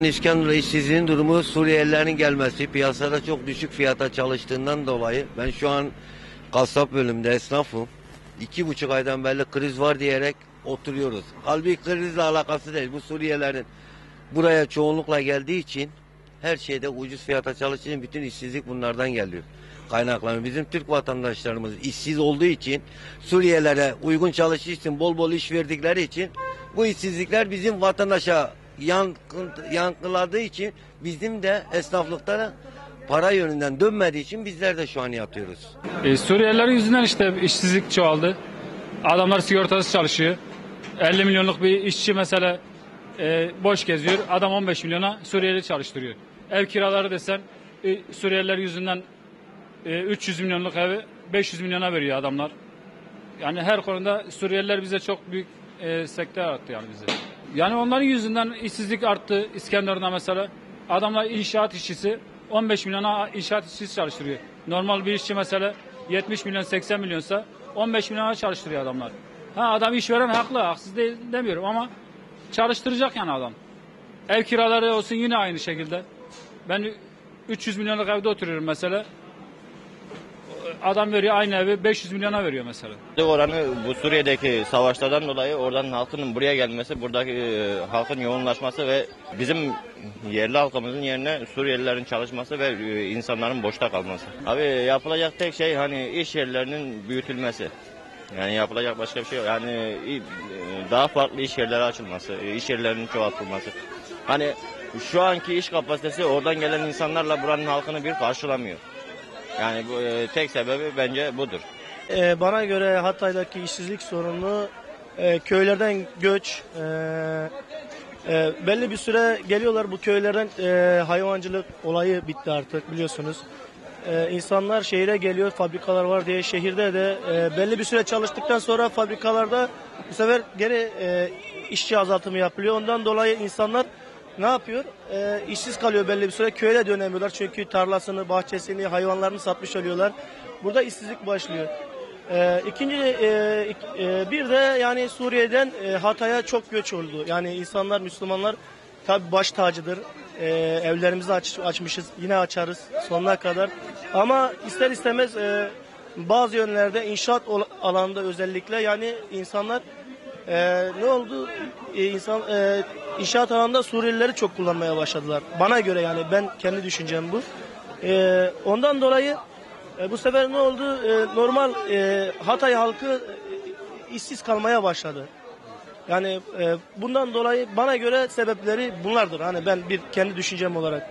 İskenderun'da işsizliğin durumu Suriyelilerin gelmesi, piyasada çok düşük fiyata çalıştığından dolayı ben şu an kasap bölümünde esnafım. 2,5 aydan beri kriz var diyerek oturuyoruz. Halbuki krizle alakası değil. Bu Suriyelilerin buraya çoğunlukla geldiği için her şeyde ucuz fiyata çalıştığı için bütün işsizlik bunlardan geliyor. Kaynaklanıyor. Bizim Türk vatandaşlarımız işsiz olduğu için Suriyelilere uygun çalıştığı için bol bol iş verdikleri için bu işsizlikler bizim vatandaşa yankıladığı için bizim de esnaflıkta para yönünden dönmediği için bizler de şu an yatıyoruz. Suriyeliler yüzünden işte işsizlik çoğaldı. Adamlar sigortasız çalışıyor. 50 milyonluk bir işçi mesela boş geziyor. Adam 15 milyona Suriyeli çalıştırıyor. Ev kiraları desen Suriyeliler yüzünden 300 milyonluk evi 500 milyona veriyor adamlar. Yani her konuda Suriyeliler bize çok büyük sektör arttı yani bize. Yani onların yüzünden işsizlik arttı. İskenderun'da mesela adamlar inşaat işçisi 15 milyona inşaat işçisi çalıştırıyor. Normal bir işçi mesela 70 milyon 80 milyonsa 15 milyona çalıştırıyor adamlar. Adam işveren haklı, haksız değil demiyorum ama çalıştıracak yani adam. Ev kiraları olsun yine aynı şekilde. Ben 300 milyonluk evde oturuyorum mesela. Adam veriyor aynı evi 500 milyona veriyor mesela. Oranı bu Suriye'deki savaşlardan dolayı oradan halkının buraya gelmesi, buradaki halkın yoğunlaşması ve bizim yerli halkımızın yerine Suriyelilerin çalışması ve insanların boşta kalması. Abi yapılacak tek şey hani iş yerlerinin büyütülmesi. Yani yapılacak başka bir şey yok. Yani daha farklı iş yerleri açılması, iş yerlerinin çoğaltılması. Hani şu anki iş kapasitesi oradan gelen insanlarla buranın halkını bir karşılamıyor. Yani bu tek sebebi bence budur. Bana göre Hatay'daki işsizlik sorunu köylerden göç, belli bir süre geliyorlar bu köylerden hayvancılık olayı bitti artık biliyorsunuz. İnsanlar şehire geliyor fabrikalar var diye şehirde de belli bir süre çalıştıktan sonra fabrikalarda bu sefer geri işçi azaltımı yapılıyor. Ondan dolayı insanlar ne yapıyor? İşsiz kalıyor belli bir süre. Köye dönemiyorlar çünkü tarlasını, bahçesini, hayvanlarını satmış oluyorlar. Burada işsizlik başlıyor. Bir de yani Suriye'den Hatay'a çok göç oldu. Yani insanlar, Müslümanlar tabi baş tacıdır. Evlerimizi açmışız, yine açarız sonuna kadar. Ama ister istemez bazı yönlerde inşaat alanında özellikle yani insanlar ne oldu? İnşaat alanında Suriyelileri çok kullanmaya başladılar. Bana göre yani ben kendi düşüncem bu. Ondan dolayı bu sefer ne oldu? Normal Hatay halkı işsiz kalmaya başladı. Yani bundan dolayı bana göre sebepleri bunlardır. Hani ben bir kendi düşüncem olarak.